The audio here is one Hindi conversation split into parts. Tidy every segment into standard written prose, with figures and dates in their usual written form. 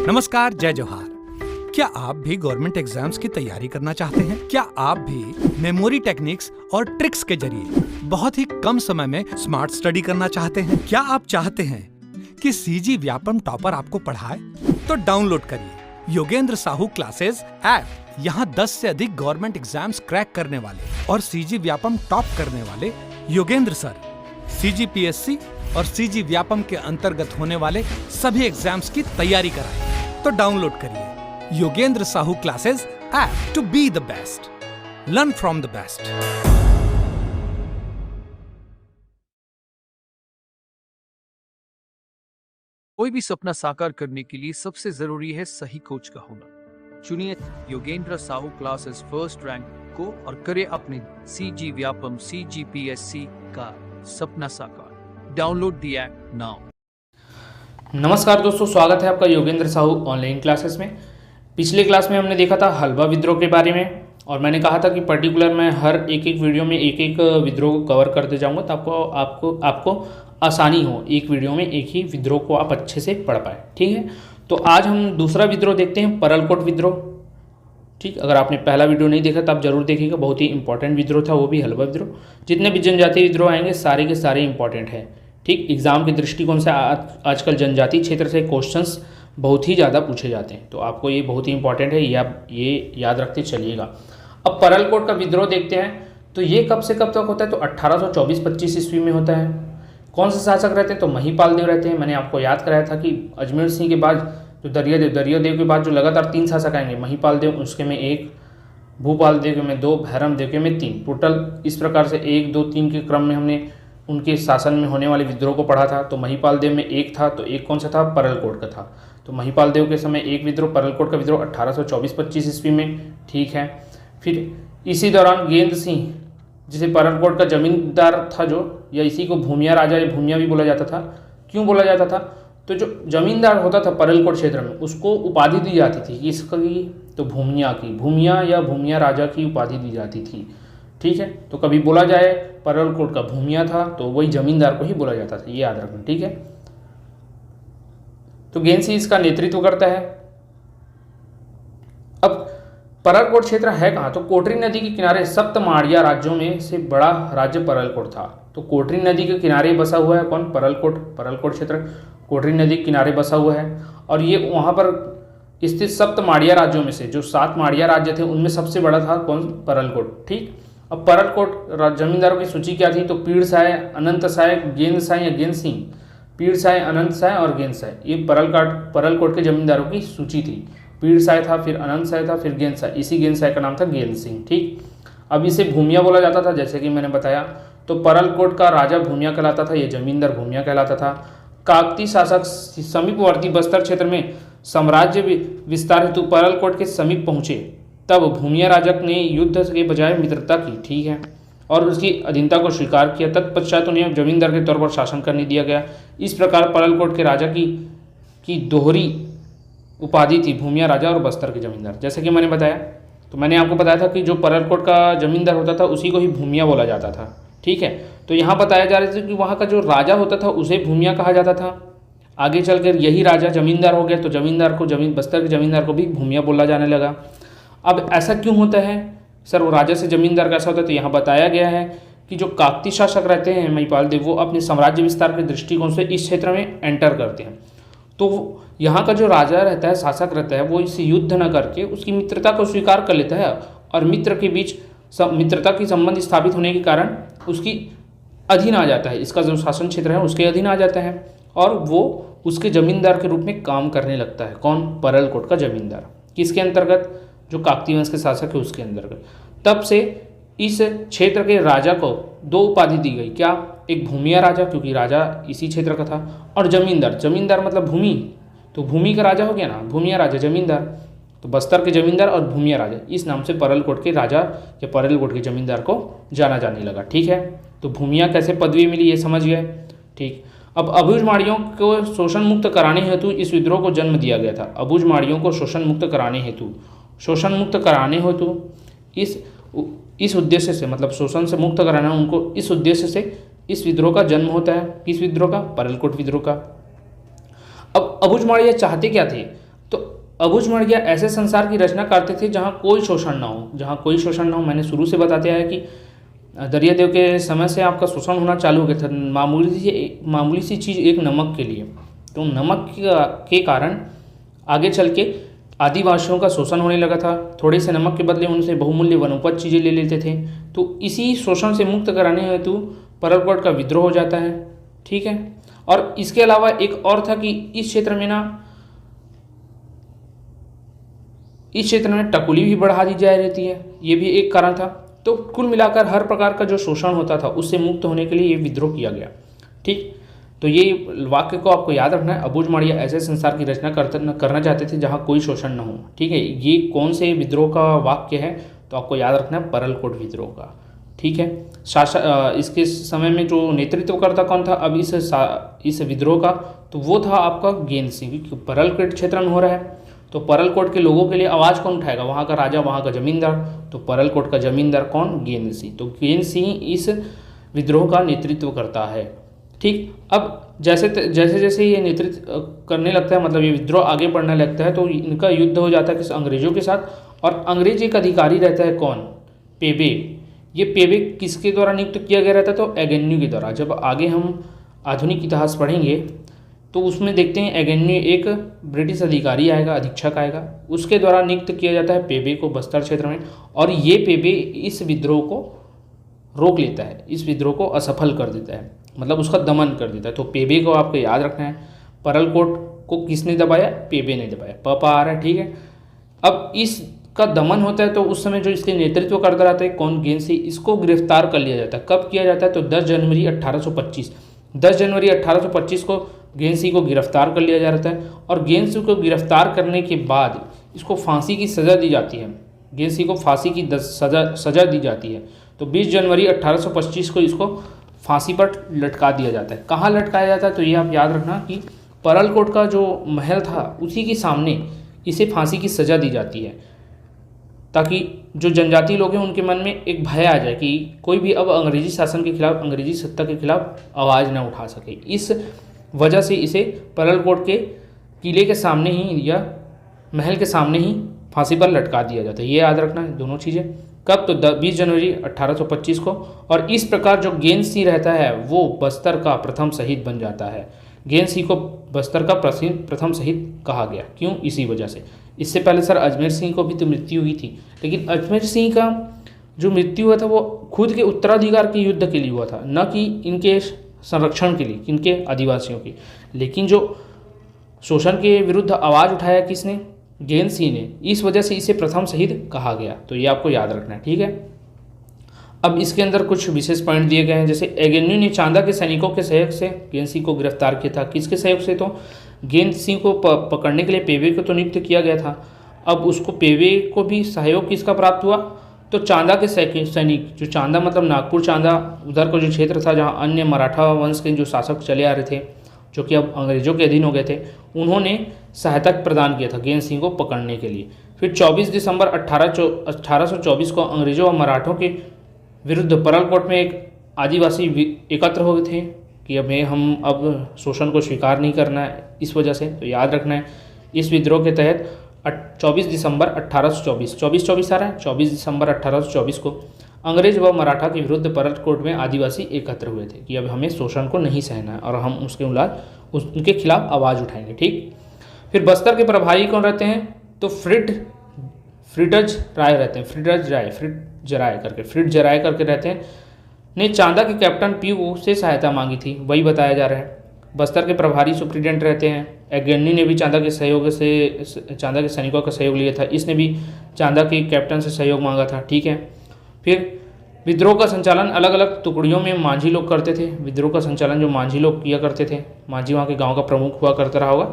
नमस्कार, जय जोहार। क्या आप भी गवर्नमेंट एग्जाम्स की तैयारी करना चाहते हैं? क्या आप भी मेमोरी टेक्निक्स और ट्रिक्स के जरिए बहुत ही कम समय में स्मार्ट स्टडी करना चाहते हैं? क्या आप चाहते हैं कि सीजी व्यापम टॉपर आपको पढ़ाए? तो डाउनलोड करिए योगेंद्र साहू क्लासेस ऐप। यहाँ 10 से अधिक गवर्नमेंट एग्जाम्स क्रैक करने वाले और सीजी व्यापम टॉप करने वाले योगेंद्र सर CGPSC और सीजी व्यापम के अंतर्गत होने वाले सभी एग्जाम्स की तैयारी कराएं। तो डाउनलोड करिए Yogendra Sahu classes app to be the best, learn from the best. कोई भी सपना साकार करने के लिए सबसे जरूरी है सही कोच का होना। चुनिए Yogendra Sahu classes first rank को और करे अपने सीजी व्यापम CGPSC का सपना साकार। Download the app now. नमस्कार दोस्तों, स्वागत है आपका योगेंद्र साहू ऑनलाइन क्लासेस में। पिछले क्लास में हमने देखा था हलवा विद्रोह के बारे में और मैंने कहा था कि पर्टिकुलर मैं हर एक वीडियो में एक विद्रोह को कवर करते जाऊंगा तो आपको आसानी हो एक वीडियो में एक ही विद्रोह को आप अच्छे से पढ़ पाए। ठीक है, तो आज हम दूसरा विद्रोह देखते हैं, परलकोट विद्रोह। ठीक, अगर आपने पहला वीडियो नहीं देखा तो आप जरूर देखिएगा, बहुत ही इंपॉर्टेंट विद्रोह था, वो भी हलवा विद्रोह। जितने भी जनजातीय विद्रोह आएंगे सारे के सारे इंपॉर्टेंट हैं। ठीक, एग्जाम के दृष्टिकोण से आजकल जनजातीय क्षेत्र से क्वेश्चंस बहुत ही ज़्यादा पूछे जाते हैं, तो आपको ये बहुत ही इंपॉर्टेंट है, ये याद रखते चलिएगा। अब परलकोट का विद्रोह देखते हैं, तो ये कब से कब तक होता है? तो 1824-25 ईस्वी में होता है। कौन से शासक रहते हैं? तो महिपाल देव रहते हैं। मैंने आपको याद कराया था कि अजमेर सिंह के बाद जो दरियादेव के बाद जो लगातार 3 शासक आएंगे, महिपाल देव उसके में 1, भूपाल देव के में 2, भैरम देव के में 3, टोटल इस प्रकार से 1, 2, 3 के क्रम में हमने उनके शासन में होने वाले विद्रोह को पढ़ा था। तो महिपाल देव में 1 था, तो 1 कौन सा था? परलकोट का था। तो महिपाल देव के समय 1 विद्रोह, परलकोट का विद्रोह 1824-25 ईस्वी में। ठीक है, फिर इसी दौरान गेंद सिंह, जिसे परलकोट का जमींदार था जो, या इसी को भूमिया राजा या भूमिया भी बोला जाता था। क्यों बोला जाता था? तो जो जमींदार होता था परलकोट क्षेत्र में, उसको उपाधि दी जाती थी कि इसकी तो भूमिया या भूमिया राजा की उपाधि दी जाती थी। ठीक है, तो कभी बोला जाए परलकोट का भूमिया था तो वही जमींदार को ही बोला जाता था, ये याद रखना। ठीक है, तो गेंद सिंह इसका नेतृत्व करता है। अब परलकोट क्षेत्र है कहाँ? तो कोटरी नदी के किनारे सप्त माड़िया राज्यों में से बड़ा राज्य परलकोट था। तो कोटरी नदी के किनारे बसा हुआ है कौन? परलकोट क्षेत्र कोटरी नदी के किनारे बसा हुआ है और ये वहाँ पर स्थित सप्त माड़िया राज्यों में से जो 7 माड़िया राज्य थे उनमें सबसे बड़ा था कौन? परलकोट। ठीक, अब परलकोट जमींदारों की सूची क्या थी? तो पीड़साय, अनंत साय, गेंद साय या गेंद सिंह, पीड़साय, अनंत साय और गेंद साय, ये परलकोट के जमींदारों की सूची थी। पीड़साय था, फिर अनंत साय था, फिर गेंद साय, इसी गेंद साय का नाम था गेंद सिंह। ठीक, अब इसे भूमिया बोला जाता था, जैसे कि मैंने बताया। तो परलकोट का राजा भूमिया कहलाता था, ये जमींदार भूमिया कहलाता था। काकती शासक समीपवर्ती बस्तर क्षेत्र में साम्राज्य विस्तार हेतु परलकोट के समीप पहुंचे, तब भूमिया राजक ने युद्ध के बजाय मित्रता की। ठीक है, और उसकी अधीनता को स्वीकार किया। तत्पश्चात उन्हें जमींदार के तौर पर शासन करने दिया गया। इस प्रकार परलकोट के राजा की दोहरी उपाधि थी, भूमिया राजा और बस्तर के जमींदार। जैसे कि मैंने बताया, तो मैंने आपको बताया था कि जो परलकोट का जमींदार होता था उसी को ही भूमिया बोला जाता था। ठीक है, तो यहाँ बताया जा रहा था कि वहाँ का जो राजा होता था उसे भूमिया कहा जाता था। आगे चलकर यही राजा जमींदार हो गया, तो जमींदार को बस्तर के जमींदार को भी भूमिया बोला जाने लगा। अब ऐसा क्यों होता है सर? वो राजा से जमींदार कैसा होता है? तो यहाँ बताया गया है कि जो काकती शासक रहते हैं महिपाल देव, वो अपने साम्राज्य विस्तार के दृष्टिकोण से इस क्षेत्र में एंटर करते हैं। तो यहाँ का जो राजा रहता है, शासक रहता है, वो इस युद्ध न करके उसकी मित्रता को स्वीकार कर लेता है और मित्र के बीच मित्रता की संबंध स्थापित होने के कारण उसकी अधीन आ जाता है। इसका जो शासन क्षेत्र है उसके अधीन आ जाता है और वो उसके जमींदार के रूप में काम करने लगता है। कौन? परलकोट का जमींदार। किसके अंतर्गत? जो काकती वंश के शासक है उसके अंतर्गत। तब से इस क्षेत्र के राजा को 2 उपाधि दी गई। क्या? एक भूमिया राजा, क्योंकि राजा इसी क्षेत्र का था, और जमींदार मतलब भूमि, तो भूमि का राजा हो गया ना, भूमिया राजा जमींदार। तो बस्तर के जमींदार और भूमिया राजा, इस नाम से परलकोट के राजा या परलकोट के जमींदार को जाना जाने लगा। ठीक है, तो भूमिया कैसे पदवी मिली ये समझ गए। ठीक, अब अबूझमाड़ियों को शोषण मुक्त कराने हेतु इस विद्रोह को जन्म दिया गया था। अबूझमाड़ियों को शोषण मुक्त कराने हेतु इस उद्देश्य से, मतलब शोषण से मुक्त कराना उनको, इस उद्देश्य से इस विद्रोह का जन्म होता है। किस विद्रोह का? परलकोट विद्रोह का। अब अबूझमाड़िया चाहते क्या थे? तो अबुझमाड़िया ऐसे संसार की रचना करते थे जहाँ कोई शोषण ना हो, जहाँ कोई शोषण ना हो। मैंने शुरू से बताते आया कि दरियादेव के समय से आपका शोषण होना चालू हो गया था, मामूली सी चीज़ एक नमक के लिए। तो नमक के कारण आगे चल के आदिवासियों का शोषण होने लगा था। थोड़े से नमक के बदले उनसे बहुमूल्य वनोपज चीज़ें ले लेते थे। तो इसी शोषण से मुक्त कराने हेतु परलकोट का विद्रोह हो जाता है, ठीक है। और इसके अलावा एक और था कि इस क्षेत्र में टकुली भी बढ़ा दी जा रही है, ये भी एक कारण था। तो कुल मिलाकर हर प्रकार का जो शोषण होता था उससे मुक्त होने के लिए ये विद्रोह किया गया, ठीक। तो ये वाक्य को आपको याद रखना है, अबुझमाड़िया ऐसे संसार की रचना करना चाहते थे जहाँ कोई शोषण न हो, ठीक है। ये कौन से विद्रोह का वाक्य है तो आपको याद रखना है, परलकोट विद्रोह का, ठीक है। इसके समय में जो नेतृत्वकर्ता कौन था अब इस विद्रोह का, तो वो था आपका गेंद सिंह। परलकोट क्षेत्र में हो रहा है तो परलकोट के लोगों के लिए आवाज़ कौन उठाएगा, वहाँ का राजा, वहाँ का जमींदार। तो परलकोट का जमींदार कौन, गेंद सिंह। तो गेंद सिंह इस विद्रोह का नेतृत्व करता है, ठीक। अब जैसे ये नेतृत्व करने लगता है, मतलब ये विद्रोह आगे बढ़ने लगता है, तो इनका युद्ध हो जाता है किस अंग्रेजों के साथ। और अंग्रेज एक अधिकारी रहता है कौन, पेबे। ये पेबे किसके द्वारा नियुक्त किया गया रहता है, तो एगेन्यू के द्वारा। जब आगे हम आधुनिक इतिहास पढ़ेंगे तो उसमें देखते हैं एगेन्यू एक ब्रिटिश अधिकारी आएगा, अधीक्षक आएगा, उसके द्वारा नियुक्त किया जाता है पेबे को बस्तर क्षेत्र में। और ये पेबे इस विद्रोह को रोक लेता है, इस विद्रोह को असफल कर देता है, मतलब उसका दमन कर देता है। तो पेबे को आपको याद रखना है। परलकोट को किसने दबाया, पेबे ने दबाया, प आ रहा है, ठीक है। अब इसका दमन होता है तो उस समय जो इसके नेतृत्व करता रहता है कौन, गेंद सिंह, इसको गिरफ्तार कर लिया जाता है। कब किया जाता है, तो 10 जनवरी 1825। 10 जनवरी 1825 को गेंद सिंह को गिरफ्तार कर लिया जाता है। और गेंद सिंह को गिरफ्तार करने के बाद इसको फांसी की सज़ा दी जाती है। गेंद सिंह को फांसी की सज़ा दी जाती है। तो 20 जनवरी 1825 को इसको फांसी पर लटका दिया जाता है। कहाँ लटकाया जाता है, तो ये आप याद रखना कि परलकोट का जो महल था उसी के सामने इसे फांसी की सज़ा दी जाती है, ताकि जो जनजाति लोग हैं उनके मन में एक भय आ जाए कि कोई भी अब अंग्रेजी शासन के खिलाफ, अंग्रेजी सत्ता के खिलाफ आवाज़ ना उठा सके। इस वजह से इसे परलकोट के किले के सामने ही या महल के सामने ही फांसी पर लटका दिया जाता है। ये याद रखना है दोनों चीज़ें। कब, तो 20 जनवरी 1825 को। और इस प्रकार जो गेंद सिंह रहता है वो बस्तर का प्रथम शहीद बन जाता है। गेंद सिंह को बस्तर का प्रथम शहीद कहा गया, क्यों, इसी वजह से। इससे पहले सर अजमेर सिंह को भी तो मृत्यु हुई थी, लेकिन अजमेर सिंह का जो मृत्यु हुआ था वो खुद के उत्तराधिकार के युद्ध के लिए हुआ था, न कि इनके संरक्षण के लिए, इनके आदिवासियों की। लेकिन जो शोषण के विरुद्ध आवाज़ उठाया किसने, गेंद सिंह ने, इस वजह से इसे प्रथम शहीद कहा गया। तो ये आपको याद रखना है, ठीक है। अब इसके अंदर कुछ विशेष पॉइंट दिए गए हैं, जैसे एगेन्यू ने चांदा के सैनिकों के सहयोग से गेंद सिंह को गिरफ्तार किया था। किसके सहयोग से, तो गेंद सिंह को पकड़ने के लिए पेबे को तो नियुक्त किया गया था। अब उसको पेबे को भी सहयोग किसका प्राप्त हुआ, तो चांदा के सैनिक, जो चांदा मतलब नागपुर चांदा उधर का जो क्षेत्र था जहाँ अन्य मराठा वंश के जो शासक चले आ रहे थे, जो कि अब अंग्रेजों के अधीन हो गए थे, उन्होंने सहायता प्रदान किया था गेंद सिंह को पकड़ने के लिए। फिर 24 दिसंबर 1824 को अंग्रेजों और मराठों के विरुद्ध परलकोट में एक आदिवासी एकत्र हो गए थे कि हम अब शोषण को स्वीकार नहीं करना है, इस वजह से। तो याद रखना है, इस विद्रोह के तहत 24 दिसंबर 1824, 24 आ रहा है, 24 दिसंबर 1824 को अंग्रेज व मराठा के विरुद्ध परलकोट में आदिवासी एकत्र हुए थे कि अब हमें शोषण को नहीं सहना है और हम उनके खिलाफ आवाज़ उठाएंगे, ठीक। फिर बस्तर के प्रभारी कौन रहते हैं, तो फ्रिटज राय रहते हैं, फ्रिट जराय करके रहते हैं, ने चांदा के कैप्टन पीयू से सहायता मांगी थी, वही बताया जा रहा है। बस्तर के प्रभारी सुप्रीटेंडेंट रहते हैं। एगेन्यू ने भी चांदा के सैनिकों का सहयोग लिया था, इसने भी चांदा के कैप्टन से सहयोग मांगा था, ठीक है। फिर विद्रोह का संचालन अलग अलग टुकड़ियों में मांझी लोग करते थे। विद्रोह का संचालन जो मांझी लोग किया करते थे, मांझी वहाँ के गांव का प्रमुख हुआ करता रहा होगा,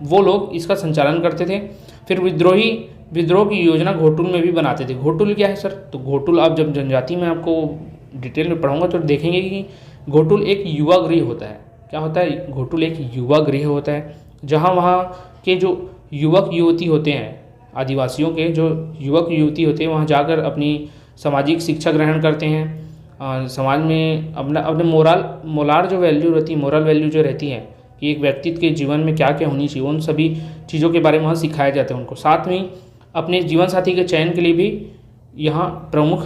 वो लोग इसका संचालन करते थे। फिर विद्रोह की योजना घोटुल में भी बनाते थे। घोटुल क्या है सर, तो घोटुल आप जब जनजाति में आपको डिटेल में पढ़ाऊंगा तो देखेंगे कि घोटुल एक युवा गृह होता है। क्या होता है, घोटुल एक युवा गृह होता है, जहाँ वहाँ के जो युवक युवती होते हैं, आदिवासियों के जो युवक युवती होते हैं, वहाँ जाकर अपनी सामाजिक शिक्षा ग्रहण करते हैं। समाज में अपने मोरल वैल्यू रहती है, मोरल वैल्यू जो रहती है कि एक व्यक्ति के जीवन में क्या क्या होनी चाहिए, उन सभी चीज़ों के बारे में वहाँ सिखाया जाता है उनको। साथ में अपने जीवन साथी के चयन के लिए भी यहाँ प्रमुख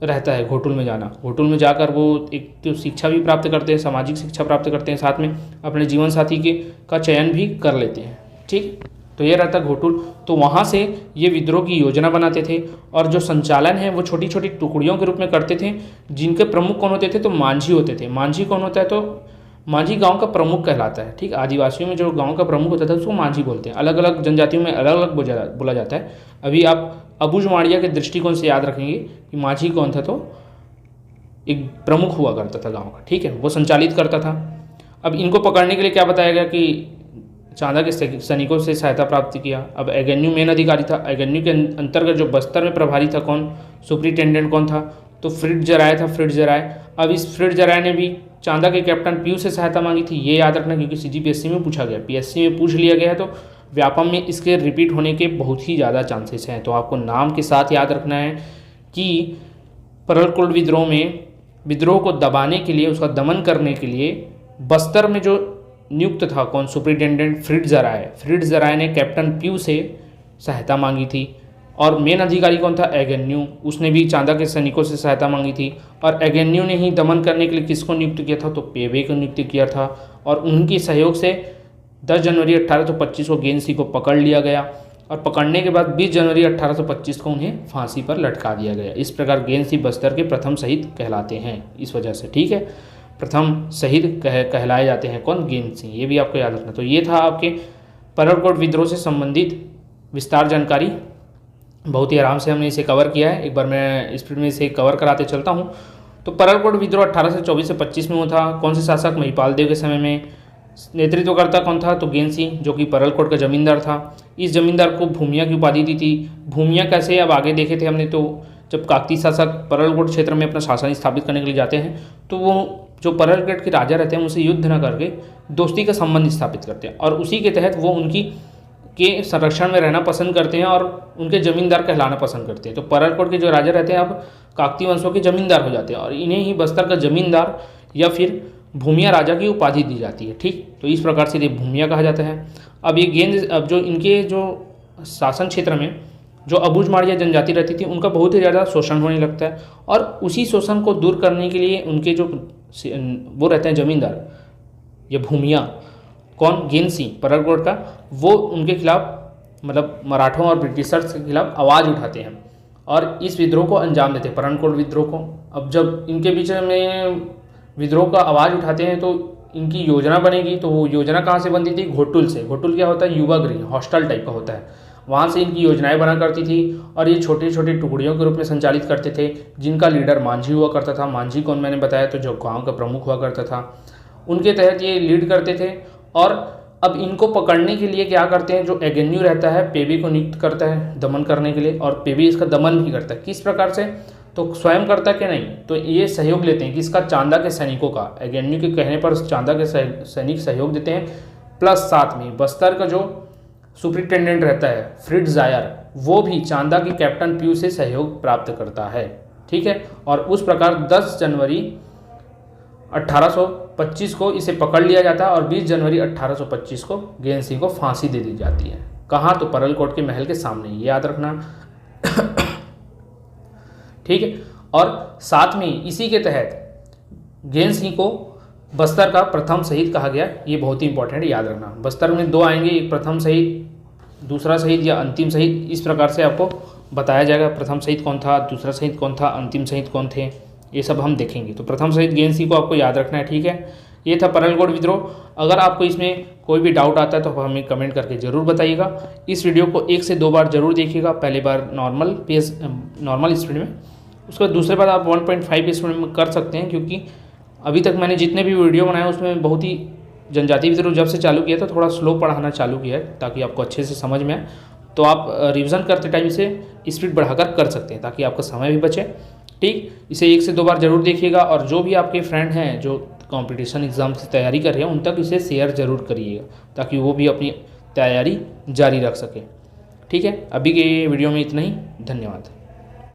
रहता है घोटुल में जाना। घोटुल में जाकर वो एक तो शिक्षा भी प्राप्त करते हैं, सामाजिक शिक्षा प्राप्त करते हैं, साथ में अपने जीवन साथी का चयन भी कर लेते हैं। ठीक, तो ये रहता घोटुल। तो वहाँ से ये विद्रोह की योजना बनाते थे और जो संचालन है वो छोटी छोटी टुकड़ियों के रूप में करते थे, जिनके प्रमुख कौन होते थे, तो मांझी होते थे। मांझी कौन होता है, तो मांझी गांव का प्रमुख कहलाता है। ठीक, आदिवासियों में जो गांव का प्रमुख होता था उसको मांझी बोलते हैं। अलग अलग जनजातियों में अलग अलग बोला जाता है। अभी आप अबुझमाड़िया के दृष्टिकोण से याद रखेंगे कि मांझी कौन था, तो एक प्रमुख हुआ करता था गाँव का। ठीक है, वो संचालित करता था। अब इनको पकड़ने के लिए क्या बताया गया कि चांदा के सैनिकों से सहायता प्राप्त किया। अब एगेन्यू मेन अधिकारी था। एगेन्यू के अंतर्गत जो बस्तर में प्रभारी था कौन, सुपरिटेंडेंट कौन था, तो फ्रिट्जराय था, फ्रिट्जराय। अब इस फ्रिट्जराय ने भी चांदा के कैप्टन पीयू से सहायता मांगी थी। ये याद रखना क्योंकि CGPSC में पूछा गया, PSC में पूछ लिया गया है, तो व्यापम में इसके रिपीट होने के बहुत ही ज़्यादा चांसेस हैं। तो आपको नाम के साथ याद रखना है कि परलकोट विद्रोह में विद्रोह को दबाने के लिए, उसका दमन करने के लिए बस्तर में जो नियुक्त था कौन, सुपरिटेंडेंट फ्रिट्जराय। फ्रिट्जराय ने कैप्टन पीयू से सहायता मांगी थी। और मेन अधिकारी कौन था, एगेन्यू। उसने भी चांदा के सैनिकों से सहायता मांगी थी। और एगेन्यू ने ही दमन करने के लिए किसको नियुक्त किया था, तो पेवे को नियुक्त किया था। और उनके सहयोग से 10 जनवरी 1825 को गेन सिंह को पकड़ लिया गया और पकड़ने के बाद 20 जनवरी 1825 को उन्हें फांसी पर लटका दिया गया। इस प्रकार गेन सिंह बस्तर के प्रथम शहीद कहलाते हैं इस वजह से। ठीक है, प्रथम शहीद कहलाए जाते हैं कौन, गेन सिंह। ये भी आपको याद रखना। तो ये था आपके परलकोट विद्रोह से संबंधित विस्तार जानकारी। बहुत ही आराम से हमने इसे कवर किया है। एक बार मैं स्पीड में इसे कवर कराते चलता हूँ। तो परलकोट विद्रोह 1824 से 25 में हुआ था। कौन से शासक, महिपाल देव के समय में। नेतृत्वकर्ता कौन था, तो गेन सिंह, जो कि परलकोट का जमींदार था। इस जमींदार को भूमिया की उपाधि दी थी। भूमिया कैसे, अब आगे देखे थे हमने, तो जब काकती शासक परलकोट क्षेत्र में अपना शासन स्थापित करने के लिए जाते हैं तो वो जो परलकोट के राजा रहते हैं उनसे युद्ध न करके दोस्ती का संबंध स्थापित करते हैं और उसी के तहत वो उनकी के संरक्षण में रहना पसंद करते हैं और उनके जमींदार कहलाना पसंद करते हैं। तो परलकोट के जो राजा रहते हैं अब काकती वंशों के जमींदार हो जाते हैं और इन्हें ही बस्तर का जमींदार या फिर भूमिया राजा की उपाधि दी जाती है। ठीक, तो इस प्रकार से ये भूमिया कहा जाता है। अब ये गेंद, अब जो इनके जो शासन क्षेत्र में जो अबुझमाड़िया जनजाति रहती थी उनका बहुत ही ज़्यादा शोषण होने लगता है और उसी शोषण को दूर करने के लिए उनके जो वो रहते हैं जमींदार या भूमिया कौन, गेन सिंह परलकोट का, वो उनके खिलाफ मतलब मराठों और ब्रिटिशर्स के खिलाफ आवाज़ उठाते हैं और इस विद्रोह को अंजाम देते हैं, परलकोट विद्रोह को। अब जब इनके बीच में विद्रोह का आवाज़ उठाते हैं तो इनकी योजना बनेगी। तो वो योजना कहाँ से बनती थी, घोटुल से। घोटुल क्या होता है, युवा गृह, हॉस्टल टाइप का होता है। वहाँ से इनकी योजनाएं बना करती थी और ये छोटे छोटे टुकड़ियों के रूप में संचालित करते थे, जिनका लीडर मांझी हुआ करता था। मांझी कौन, मैंने बताया, तो जो गांव का प्रमुख हुआ करता था, उनके तहत ये लीड करते थे। और अब इनको पकड़ने के लिए क्या करते हैं, जो एगेन्यू रहता है पेबी को नियुक्त करता है दमन करने के लिए और पेबी इसका दमन भी करता है। किस प्रकार से, तो स्वयं करता कि नहीं, तो ये सहयोग लेते हैं किसका, चांदा के सैनिकों का। एगेन्यू के कहने पर चांदा के सैनिक सहयोग देते हैं, प्लस साथ में बस्तर का जो सुपरिटेंडेंट रहता है फ्रिट्जराय, वो भी चांदा के कैप्टन पीयू से सहयोग प्राप्त करता है। ठीक है, और उस प्रकार 10 जनवरी 1825 को इसे पकड़ लिया जाता है और 20 जनवरी 1825 को गेन सिंह को फांसी दे दी जाती है। कहाँ, तो परलकोट के महल के सामने, ये याद रखना। ठीक है, और साथ में इसी के तहत गेन सिंह को बस्तर का प्रथम शहीद कहा गया। ये बहुत ही इंपॉर्टेंट, याद रखना। बस्तर में 2 आएंगे, एक प्रथम शहीद, दूसरा शहीद या अंतिम शहीद। इस प्रकार से आपको बताया जाएगा प्रथम शहीद कौन था, दूसरा शहीद कौन था, अंतिम शहीद कौन थे, ये सब हम देखेंगे। तो प्रथम शहीद गेन सिंह को आपको याद रखना है। ठीक है, ये था परलकोट विद्रोह। अगर आपको इसमें कोई भी डाउट आता है तो हमें कमेंट करके ज़रूर बताइएगा। इस वीडियो को 1 से 2 बार जरूर देखिएगा। पहले बार नॉर्मल स्पीड में, उसके बाद दूसरे बार आप 1.5 स्पीड में कर सकते हैं, क्योंकि अभी तक मैंने जितने भी वीडियो बनाए उसमें बहुत ही जनजाति विद्रोह जब से चालू किया था थोड़ा स्लो पढ़ाना चालू किया है ताकि आपको अच्छे से समझ में आए। तो आप रिवीजन करते टाइम इसे स्पीड बढ़ाकर कर सकते हैं ताकि आपका समय भी बचे। ठीक, इसे 1 से 2 बार जरूर देखिएगा और जो भी आपके फ्रेंड हैं जो कंपटीशन एग्ज़ाम की तैयारी कर रहे हैं उन तक इसे शेयर ज़रूर करिएगा ताकि वो भी अपनी तैयारी जारी रख सकें। ठीक है, अभी के वीडियो में इतना ही। धन्यवाद।